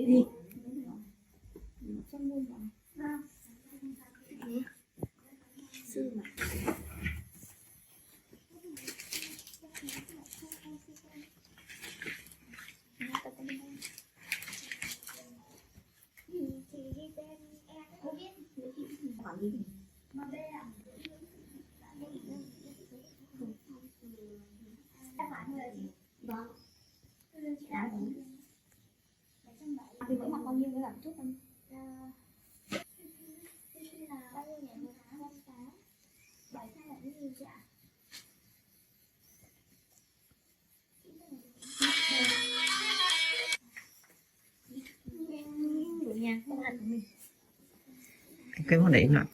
gì? Sư mà. Vâng. Thì mỗi mặt bao nhiêu với cả chút không? Là bao nhiêu nhỉ? 7 tháng là cái gì chị ạ? Đủ nha, không ăn của mình. Cái món đấy em lại.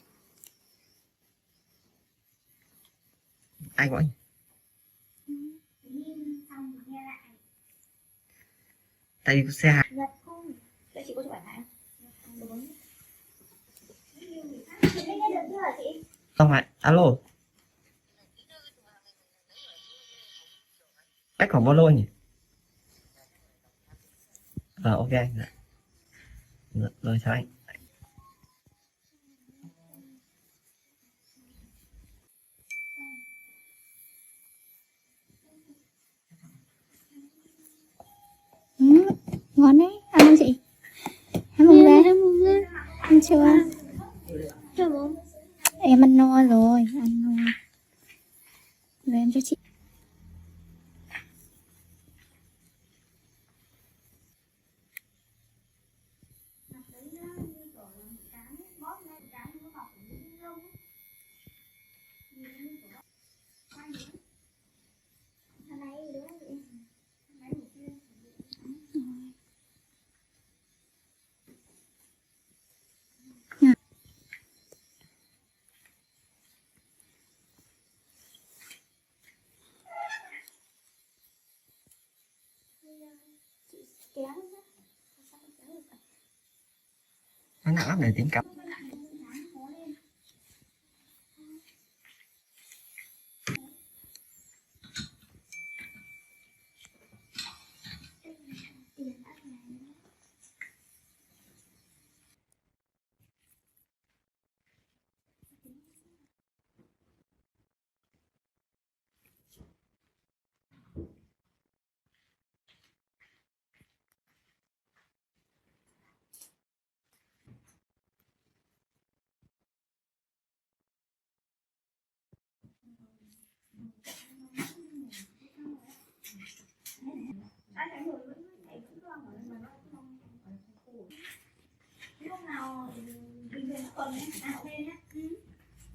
Ai gọi? Tại vì xe hàng. Đây chị có chụp ảnh lại không? Không ạ. Alo. Cách khoảng bao lâu nhỉ? Ok anh. Rồi chào anh. Ngon đấy, ăn không chị? Ăn không bé? Ăn chưa? Chưa bố. Em ăn no rồi, ăn no. Rồi em cho chị. Nó nặng lắm để tính cặp. Lúc nào bình thường tuần ấy, ăn thêm nhé.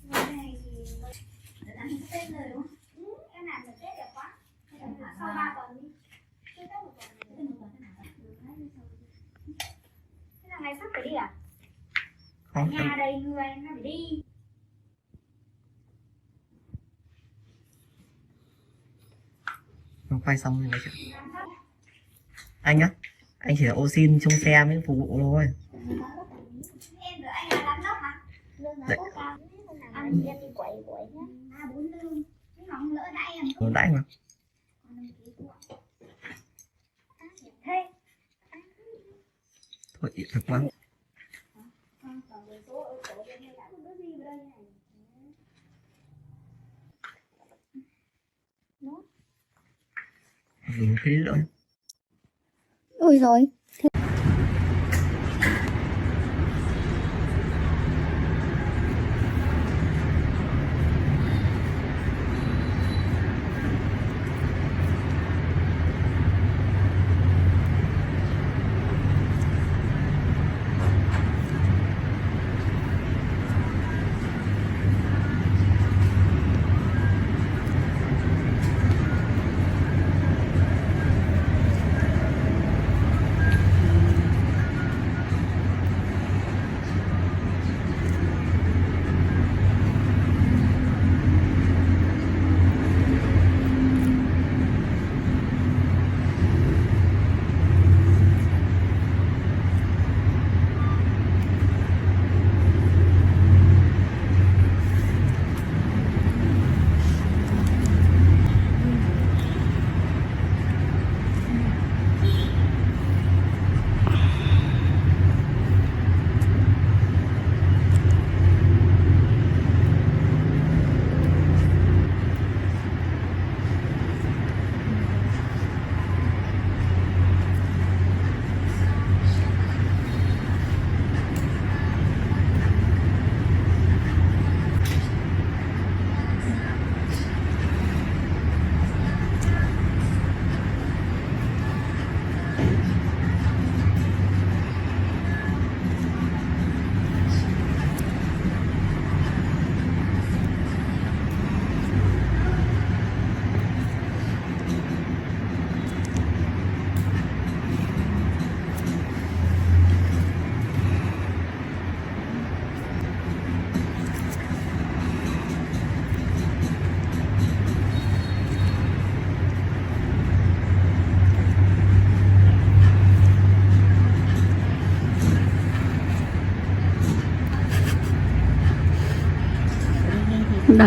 Ngày này thì ăn Tết rồi đúng không? Em làm được Tết đẹp quá. Sau 3 tuần đi. Chưa Tết 1 tuần. Thế là ngày sắp phải đi à? Không, nhà đầy người nó phải đi. không quay xong rồi chứ. Anh á, anh chỉ là ô xin trong xe mới phục vụ thôi. Em rồi anh là giám đốc mà. Lương nó có cao. Ăn em đi quậy nhá. 3-4 lương. Chứ không lỡ đãi em. Rồi đãi mà. Thế. Thôi thật quá. Dùng cái nữa. Ôi rồi.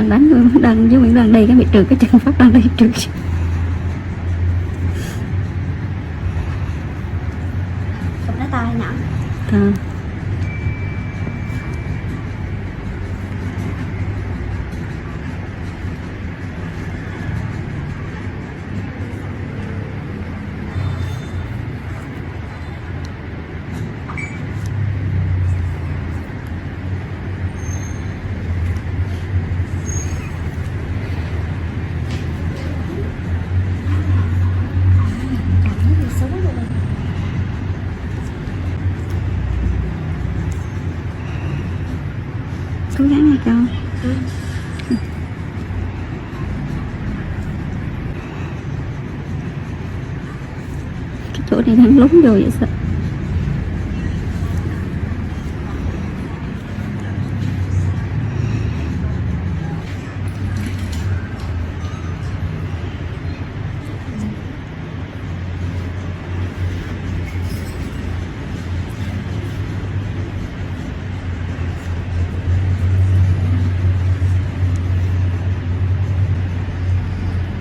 đoàn đoàn với Nguyễn đoàn đi cái bị trượt cái chân Phát đoàn đi trượt. Cặp đá tay nặng. Cố gắng nha con. Cái chỗ này đang lún vô vậy sao?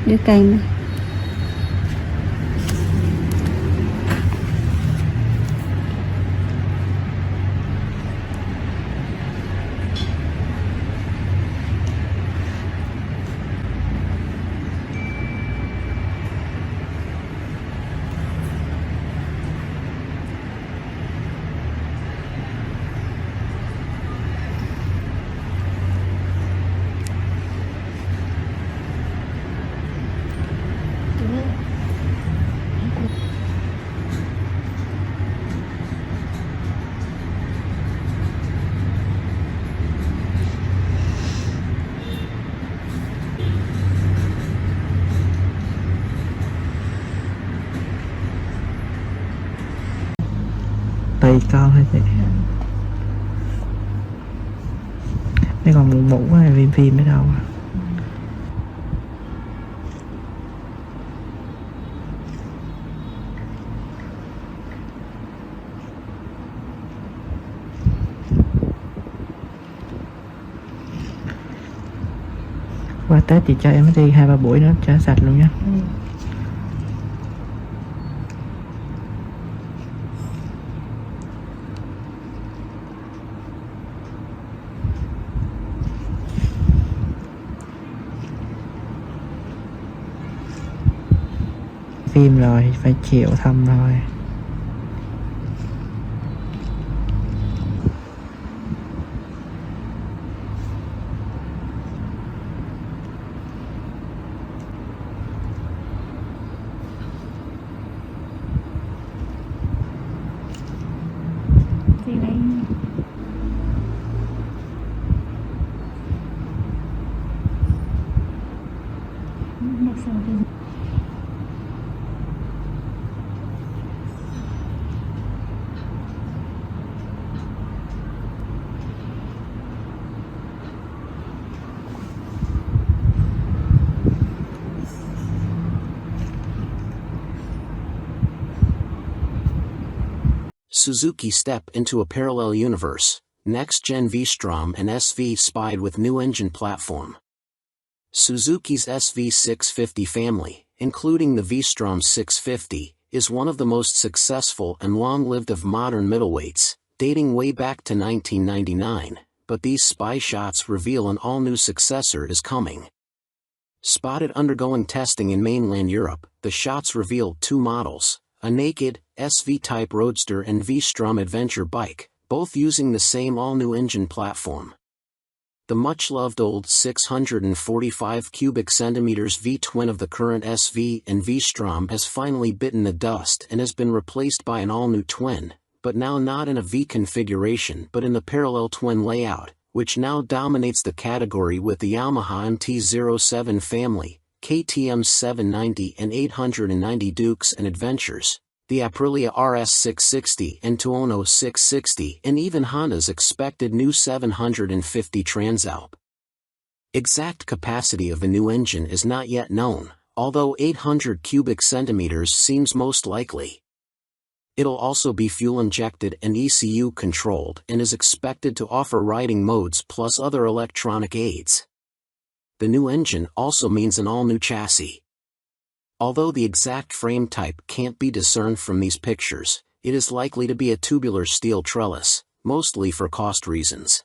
Đưa cây này. Tay con hay vậy. Mấy còn mụn mũ hay viêm phim ở đâu à? Qua Tết thì cho em đi 2-3 buổi nữa cho sạch luôn nhé. Phim rồi phải chịu thăm rồi. Thì đây. Suzuki step into a parallel universe. Next-gen V-Strom and SV spied with new engine platform. Suzuki's SV650 family, including the V-Strom 650, is one of the most successful and long-lived of modern middleweights, dating way back to 1999, but these spy shots reveal an all-new successor is coming. Spotted undergoing testing in mainland Europe, the shots reveal two models, a naked, SV-type roadster and V-Strom adventure bike, both using the same all-new engine platform. The much-loved old 645 cubic centimeters V-twin of the current SV and V-Strom has finally bitten the dust and has been replaced by an all-new twin, but now not in a V configuration but in the parallel twin layout, which now dominates the category with the Yamaha MT-07 family, KTM 790 and 890 Dukes and Adventures, the Aprilia RS 660 and Tuono 660 and even Honda's expected new 750 Transalp. Exact capacity of the new engine is not yet known, although 800 cubic centimeters seems most likely. It'll also be fuel-injected and ECU controlled and is expected to offer riding modes plus other electronic aids. the new engine also means an all-new chassis. Although the exact frame type can't be discerned from these pictures, it is likely to be a tubular steel trellis, mostly for cost reasons.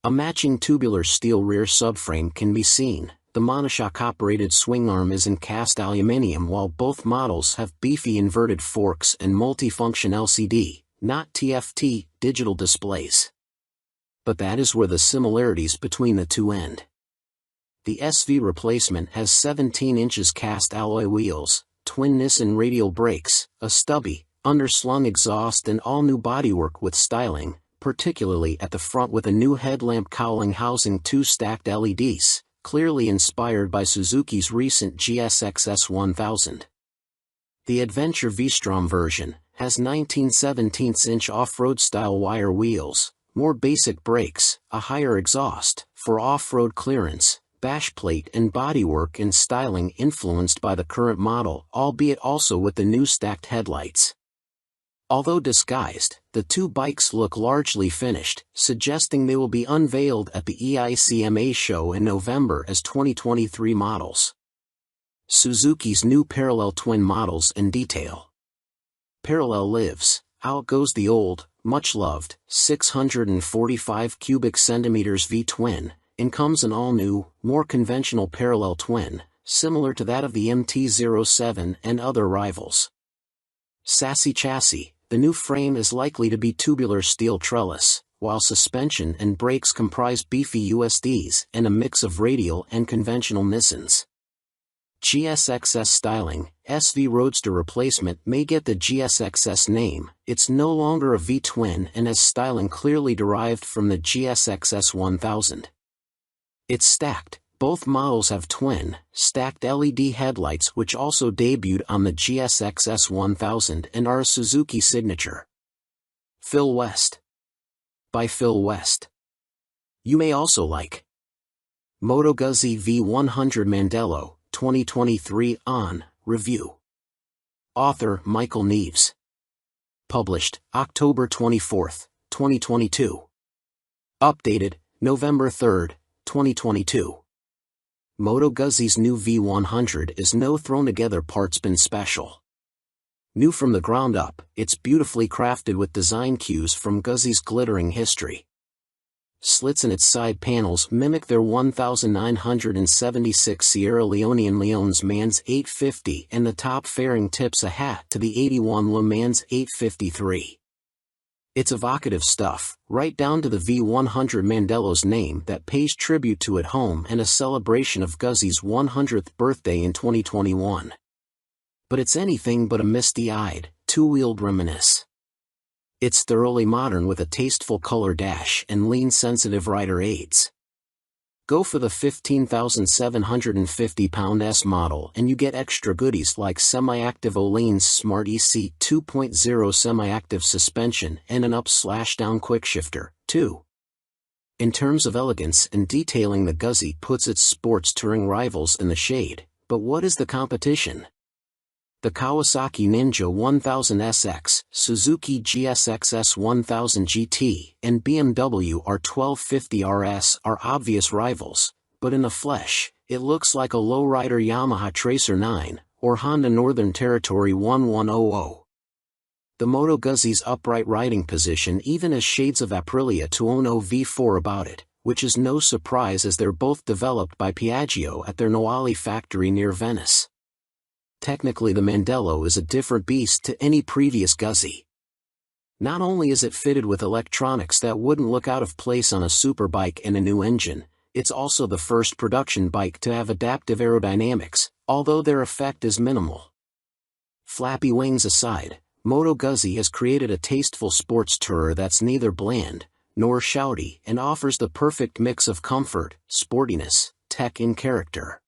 A matching tubular steel rear subframe can be seen. The monoshock-operated swing arm is in cast aluminium, while both models have beefy inverted forks and multifunction LCD, not TFT, digital displays. But that is where the similarities between the two end. The SV replacement has 17 inches cast alloy wheels, twin Nissan radial brakes, a stubby, underslung exhaust and all-new bodywork with styling, particularly at the front with a new headlamp cowling housing 2 stacked LEDs, clearly inspired by Suzuki's recent GSX-S 1000. The Adventure V-Strom version has 19/17-inch off-road style wire wheels, more basic brakes, a higher exhaust, for off-road clearance, bash plate and bodywork and styling influenced by the current model, albeit also with the new stacked headlights. Although disguised, the two bikes look largely finished, suggesting they will be unveiled at the EICMA show in November as 2023 models. Suzuki's new parallel twin models in detail. Parallel lives, outgoes the old, much-loved, 645 cubic centimeters V-twin, and comes an all-new, more conventional parallel twin, similar to that of the MT-07 and other rivals. Sassy chassis, the new frame is likely to be tubular steel trellis, while suspension and brakes comprise beefy USDs and a mix of radial and conventional Nissans. GSX-S styling, SV Roadster replacement may get the GSX-S name, it's no longer a V-twin and has styling clearly derived from the GSX-S 1000. It's stacked. Both models have twin, stacked LED headlights which also debuted on the GSX-S 1000 and are a Suzuki signature. Phil West. By Phil West. You may also like Moto Guzzi V100 Mandello, 2023 on review. Author Michael Neves. Published October 24, 2022. Updated November 3, 2022. Moto Guzzi's new V100 is no thrown-together parts-bin special. New from the ground up, it's beautifully crafted with design cues from Guzzi's glittering history. Slits in its side panels mimic their 1976 Sierra Leonean Leon's Mans 850 and the top fairing tips a hat to the 81 Le Mans 853. It's evocative stuff, right down to the V100 Mandello's name that pays tribute to at home and a celebration of Guzzi's 100th birthday in 2021. But it's anything but a misty-eyed, two-wheeled reminisce. It's thoroughly modern with a tasteful color dash and lean-sensitive rider aids. Go for the 15,750-pound S model and you get extra goodies like semi-active Olean's Smart EC 2.0 semi-active suspension and an up/down quickshifter, too. In terms of elegance and detailing, the Guzzi puts its sports touring rivals in the shade, but what is the competition? The Kawasaki Ninja 1000 SX, Suzuki GSX-S 1000 GT, and BMW R1250 RS are obvious rivals, but in the flesh, it looks like a lowrider Yamaha Tracer 9, or Honda Northern Territory 1100. The Moto Guzzi's upright riding position even has shades of Aprilia Tuono V4 about it, which is no surprise as they're both developed by Piaggio at their Noali factory near Venice. Technically, the Mandello is a different beast to any previous Guzzi. Not only is it fitted with electronics that wouldn't look out of place on a superbike and a new engine, it's also the first production bike to have adaptive aerodynamics, although their effect is minimal. Flappy wings aside, Moto Guzzi has created a tasteful sports tourer that's neither bland nor shouty and offers the perfect mix of comfort, sportiness, tech and character.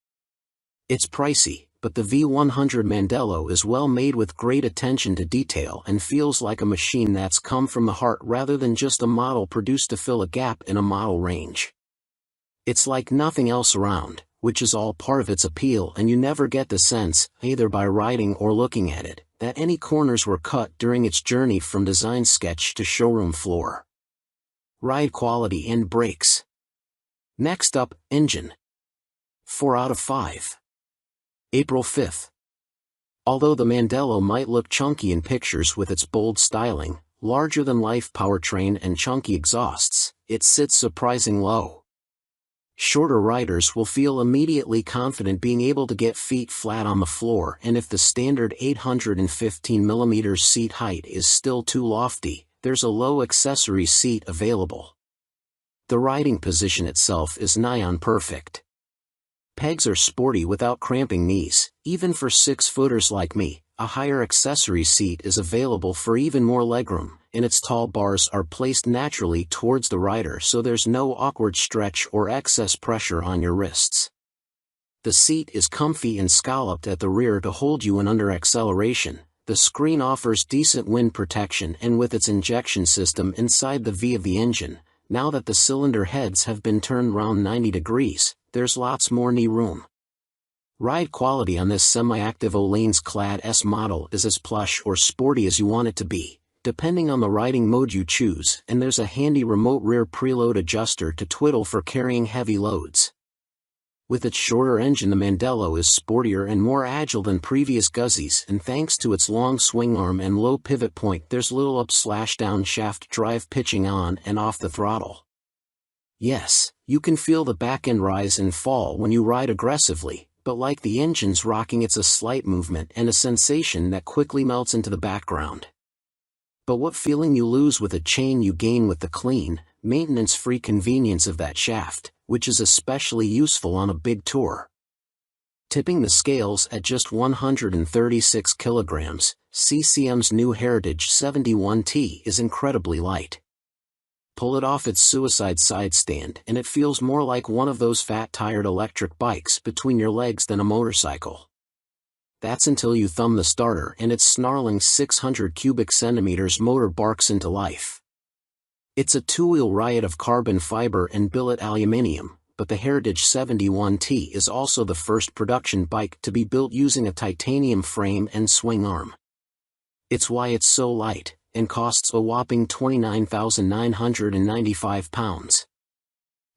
It's pricey, but the V100 Mandello is well made with great attention to detail and feels like a machine that's come from the heart rather than just a model produced to fill a gap in a model range. It's like nothing else around, which is all part of its appeal, and you never get the sense, either by riding or looking at it, that any corners were cut during its journey from design sketch to showroom floor. Ride quality and brakes. Next up, engine. 4 out of 5. April 5th. Although the Mandello might look chunky in pictures with its bold styling, larger-than-life powertrain and chunky exhausts, it sits surprising low. Shorter riders will feel immediately confident being able to get feet flat on the floor, and if the standard 815mm seat height is still too lofty, there's a low accessory seat available. The riding position itself is nigh on perfect. Pegs are sporty without cramping knees. Even for 6-footers like me, a higher accessory seat is available for even more legroom, and its tall bars are placed naturally towards the rider so there's no awkward stretch or excess pressure on your wrists. The seat is comfy and scalloped at the rear to hold you in under acceleration. The screen offers decent wind protection, and with its injection system inside the V of the engine, now that the cylinder heads have been turned round 90 degrees, there's lots more knee room. Ride quality on this semi-active Olanes-clad S model is as plush or sporty as you want it to be, depending on the riding mode you choose, and there's a handy remote rear preload adjuster to twiddle for carrying heavy loads. With its shorter engine, the Mandello is sportier and more agile than previous Guzzies, and thanks to its long swing arm and low pivot point, there's little up/down shaft drive pitching on and off the throttle. Yes, you can feel the back end rise and fall when you ride aggressively, but like the engine's rocking, it's a slight movement and a sensation that quickly melts into the background. But what feeling you lose with a chain you gain with the clean, maintenance-free convenience of that shaft, which is especially useful on a big tour. Tipping the scales at just 136 kilograms, CCM's new Heritage 71T is incredibly light. Pull it off its suicide side stand and it feels more like one of those fat-tired electric bikes between your legs than a motorcycle. That's until you thumb the starter and its snarling 600 cubic centimeters motor barks into life. It's a two-wheel riot of carbon fiber and billet aluminium, but the Heritage 71T is also the first production bike to be built using a titanium frame and swing arm. It's why it's so light, and costs a whopping £29,995.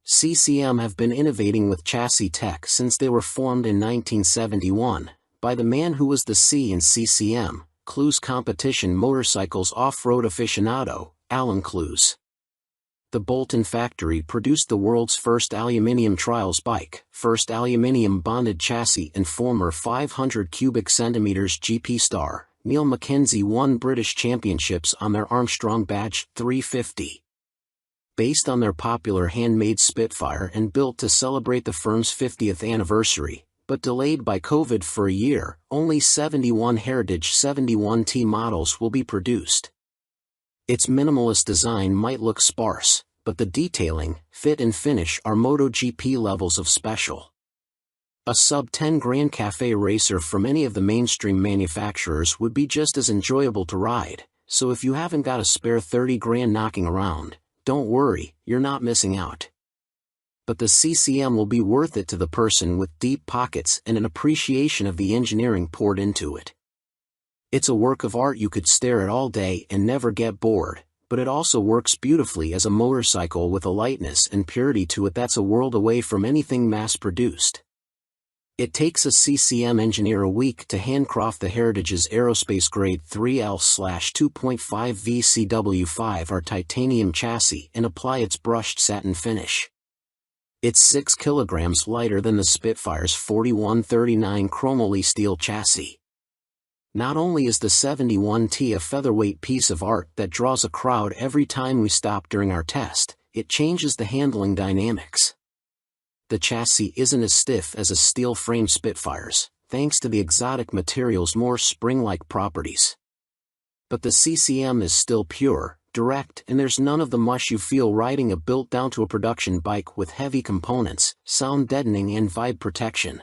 CCM have been innovating with chassis tech since they were formed in 1971, by the man who was the C in CCM, Clues Competition Motorcycles off-road aficionado, Alan Clues. The Bolton factory produced the world's first aluminium trials bike, first aluminium bonded chassis, and former 500 cubic centimeters GP star, Neil Mackenzie, won British championships on their Armstrong Badge 350. Based on their popular handmade Spitfire and built to celebrate the firm's 50th anniversary, but delayed by COVID for a year, only 71 Heritage 71T models will be produced. Its minimalist design might look sparse, but the detailing, fit and finish are MotoGP levels of special. A sub-10 grand cafe racer from any of the mainstream manufacturers would be just as enjoyable to ride, so if you haven't got a spare 30 grand knocking around, don't worry, you're not missing out. But the CCM will be worth it to the person with deep pockets and an appreciation of the engineering poured into it. It's a work of art you could stare at all day and never get bored, but it also works beautifully as a motorcycle with a lightness and purity to it that's a world away from anything mass-produced. It takes a CCM engineer a week to handcraft the Heritage's aerospace-grade 3L/2.5 VCW5R titanium chassis and apply its brushed satin finish. It's 6 kilograms lighter than the Spitfire's 4139 chromoly steel chassis. Not only is the 71T a featherweight piece of art that draws a crowd every time we stop during our test, it changes the handling dynamics. The chassis isn't as stiff as a steel-framed Spitfire's, thanks to the exotic material's more spring-like properties. But the CCM is still pure, direct, and there's none of the mush you feel riding a built-down-to-a-production bike with heavy components, sound deadening and vibe protection.